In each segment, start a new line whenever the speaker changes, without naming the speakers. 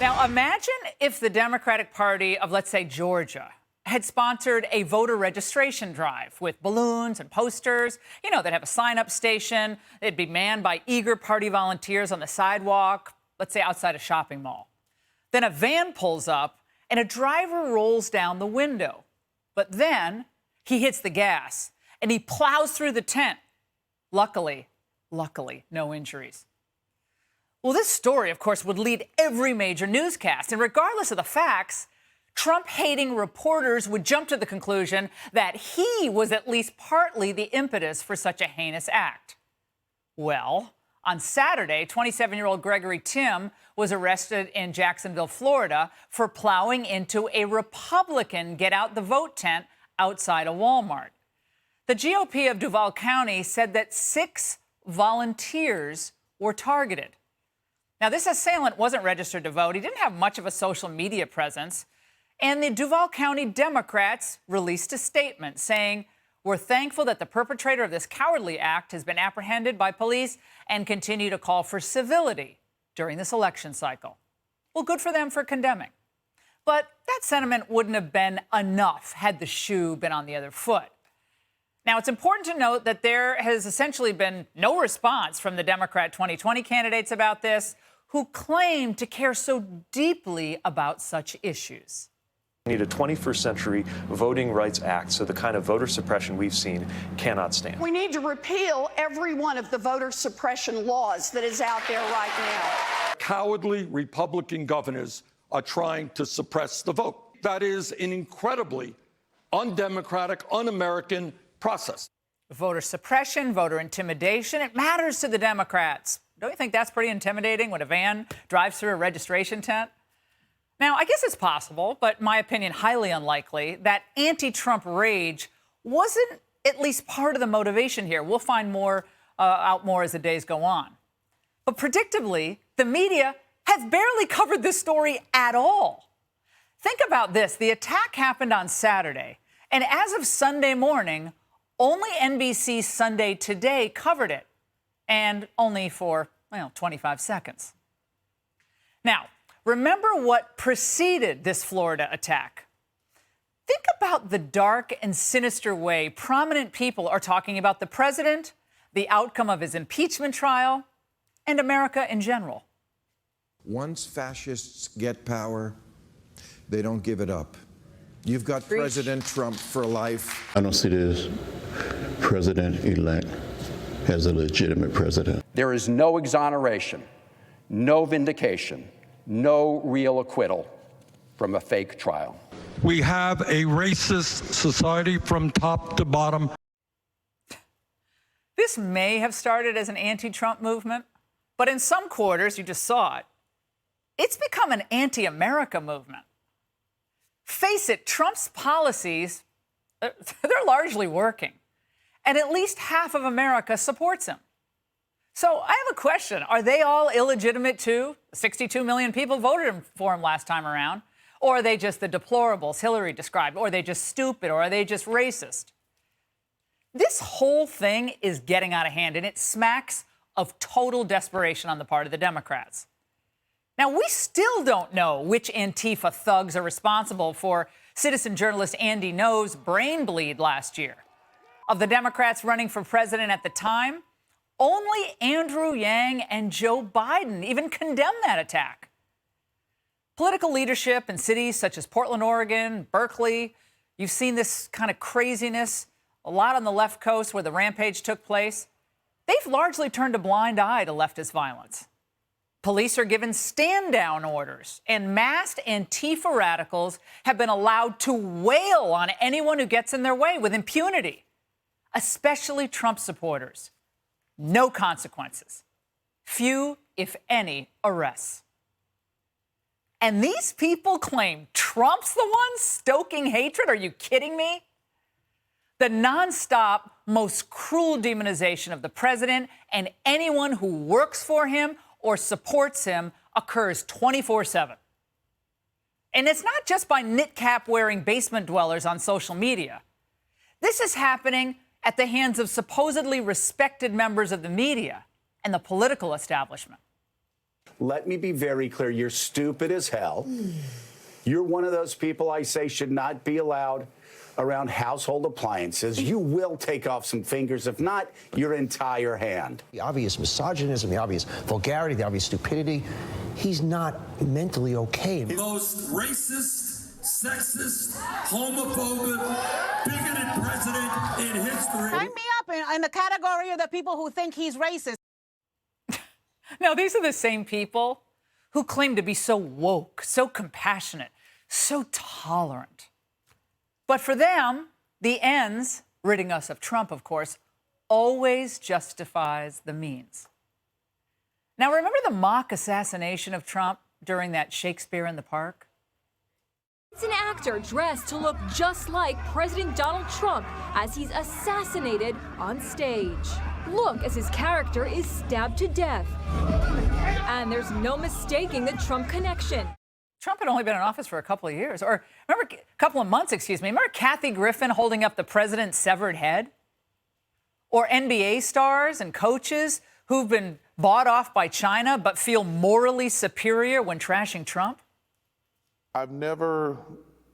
Now, imagine if the Democratic Party of, let's say, Georgia had sponsored a voter registration drive with balloons and posters. You know, they'd have a sign-up station. It'd be manned by eager party volunteers on the sidewalk, let's say outside a shopping mall. Then a van pulls up and a driver rolls down the window. But then he hits the gas and he plows through the tent. Luckily, no injuries. Well, this story, of course, would lead every major newscast. And regardless of the facts, Trump-hating reporters would jump to the conclusion that he was at least partly the impetus for such a heinous act. Well, on Saturday, 27-year-old Gregory Tim was arrested in Jacksonville, Florida, for plowing into a Republican get-out-the-vote tent outside a Walmart. The GOP of Duval County said that 6 volunteers were targeted. Now, this assailant wasn't registered to vote. He didn't have much of a social media presence. And the Duval County Democrats released a statement saying, "We're thankful that the perpetrator of this cowardly act has been apprehended by police and continue to call for civility during this election cycle." Well, good for them for condemning. But that sentiment wouldn't have been enough had the shoe been on the other foot. Now, it's important to note that there has essentially been no response from the Democrat 2020 candidates about this, who claim to care so deeply about such issues.
We need a 21st century Voting Rights Act, so the kind of voter suppression we've seen cannot stand.
We need to repeal every one of the voter suppression laws that is out there right now.
Cowardly Republican governors are trying to suppress the vote. That is an incredibly undemocratic, un-American process.
Voter suppression, voter intimidation, it matters to the Democrats. Don't you think that's pretty intimidating when a van drives through a registration tent? Now, I guess it's possible, but in my opinion, highly unlikely, that anti-Trump rage wasn't at least part of the motivation here. We'll find out more as the days go on. But predictably, the media has barely covered this story at all. Think about this. The attack happened on Saturday, and as of Sunday morning, only NBC's Sunday Today covered it, and only for, 25 seconds. Now, remember what preceded this Florida attack. Think about the dark and sinister way prominent people are talking about the president, the outcome of his impeachment trial, and America in general.
Once fascists get power, they don't give it up. You've got President Trump for life.
I don't see this president-elect as a legitimate president.
There is no exoneration, no vindication, no real acquittal from a fake trial.
We have a racist society from top to bottom.
This may have started as an anti-Trump movement, but in some quarters, you just saw it, it's become an anti-America movement. Face it, Trump's policies, they're largely working, and at least half of America supports him. So I have a question. Are they all illegitimate too? 62 million people voted for him last time around. Or are they just the deplorables Hillary described? Or are they just stupid? Or are they just racist? This whole thing is getting out of hand, and it smacks of total desperation on the part of the Democrats. Now, we still don't know which Antifa thugs are responsible for citizen journalist Andy Ngo's brain bleed last year. Of the Democrats running for president at the time, only Andrew Yang and Joe Biden even condemned that attack. Political leadership in cities such as Portland, Oregon, Berkeley, you've seen this kind of craziness a lot on the left coast where the rampage took place. They've largely turned a blind eye to leftist violence. Police are given stand-down orders, and masked Antifa radicals have been allowed to wail on anyone who gets in their way with impunity, especially Trump supporters. No consequences. Few, if any, arrests. And these people claim Trump's the one stoking hatred? Are you kidding me? The nonstop, most cruel demonization of the president and anyone who works for him or supports him occurs 24/7. And it's not just by knit-cap-wearing basement dwellers on social media. This is happening at the hands of supposedly respected members of the media and the political establishment.
Let me be very clear. You're stupid as hell. You're one of those people I say should not be allowed around household appliances. You will take off some fingers, if not your entire hand.
The obvious misogynism, the obvious vulgarity, the obvious stupidity. He's not mentally okay.
The most racist, sexist, homophobic, bigoted president in history.
Sign me up in the category of the people who think he's racist.
Now, these are the same people who claim to be so woke, so compassionate, so tolerant. But for them, the ends, ridding us of Trump, of course, always justifies the means. Now, remember the mock assassination of Trump during that Shakespeare in the Park?
It's an actor dressed to look just like President Donald Trump as he's assassinated on stage. Look as his character is stabbed to death. And there's no mistaking the Trump connection.
Trump had only been in office for a couple of years, or remember, a couple of months, excuse me. Remember Kathy Griffin holding up the president's severed head? Or NBA stars and coaches who've been bought off by China but feel morally superior when trashing Trump?
I've never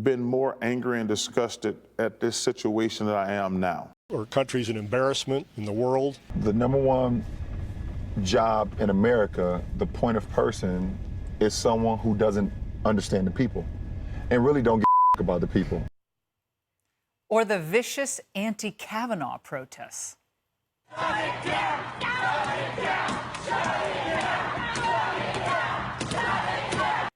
been more angry and disgusted at this situation than I am now.
Our country's an embarrassment in the world.
The number one job in America, the point of person, is someone who doesn't understand the people and really don't give a about the people.
Or the vicious anti-Kavanaugh protests. Shut it down! Shut it down! Shut it down! Shut it down! Shut it down!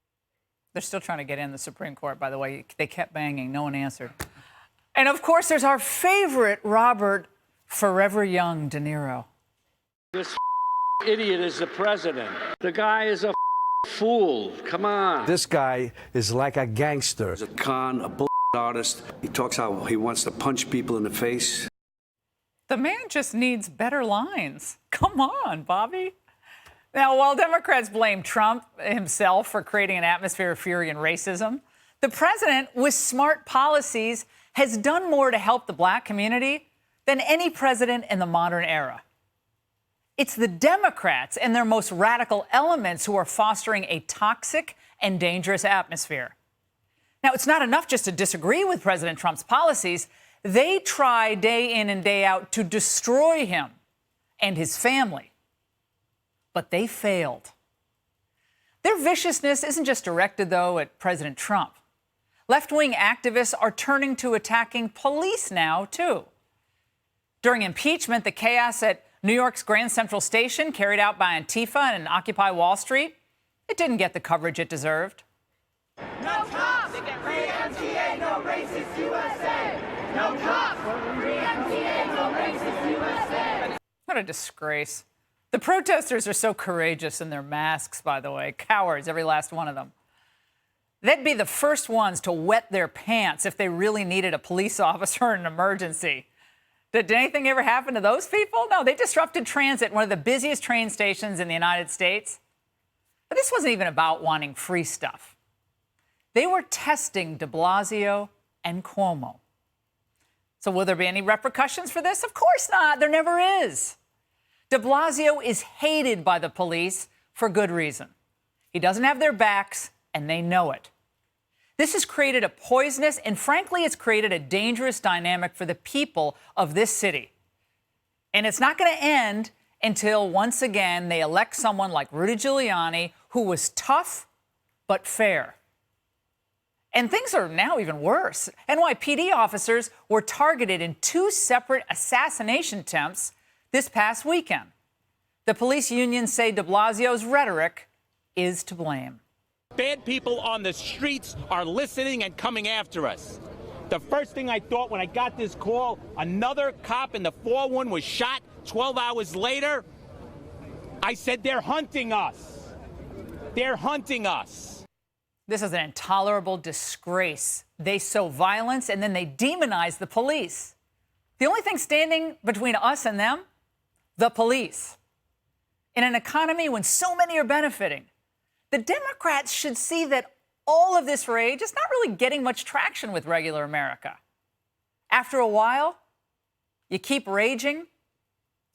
They're still trying to get in the Supreme Court, by the way. They kept banging. No one answered. And, of course, there's our favorite Robert Forever Young De Niro.
This idiot is the president. The guy is a fool. Come on.
This guy is like a gangster.
He's a con, a bull artist. He talks how he wants to punch people in the face.
The man just needs better lines. Come on, Bobby. Now, while Democrats blame Trump himself for creating an atmosphere of fury and racism, the president, with smart policies, has done more to help the black community than any president in the modern era. It's the Democrats and their most radical elements who are fostering a toxic and dangerous atmosphere. Now, it's not enough just to disagree with President Trump's policies. They try day in and day out to destroy him and his family. But they failed. Their viciousness isn't just directed, though, at President Trump. Left-wing activists are turning to attacking police now, too. During impeachment, the chaos at New York's Grand Central Station, carried out by Antifa and Occupy Wall Street, it didn't get the coverage it deserved.
No cops! Free MTA, no racist USA! No cops! Free MTA, no racist USA!
What a disgrace. The protesters are so courageous in their masks, by the way. Cowards, every last one of them. They'd be the first ones to wet their pants if they really needed a police officer in an emergency. Did anything ever happen to those people? No, they disrupted transit, one of the busiest train stations in the United States. But this wasn't even about wanting free stuff. They were testing de Blasio and Cuomo. So will there be any repercussions for this? Of course not. There never is. De Blasio is hated by the police for good reason. He doesn't have their backs, and they know it. This has created a poisonous, and frankly, it's created a dangerous dynamic for the people of this city. And it's not going to end until, once again, they elect someone like Rudy Giuliani, who was tough but fair. And things are now even worse. NYPD officers were targeted in 2 separate assassination attempts this past weekend. The police unions say de Blasio's rhetoric is to blame.
Bad people on the streets are listening and coming after us. The first thing I thought when I got this call, another cop in the 4-1 was shot 12 hours later. I said, they're hunting us. They're hunting us.
This is an intolerable disgrace. They sow violence and then they demonize the police. The only thing standing between us and them, the police. In an economy when so many are benefiting, the Democrats should see that all of this rage is not really getting much traction with regular America. After a while, you keep raging,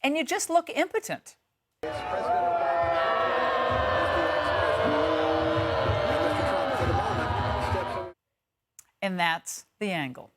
and you just look impotent.
President Obama is the
And that's the angle.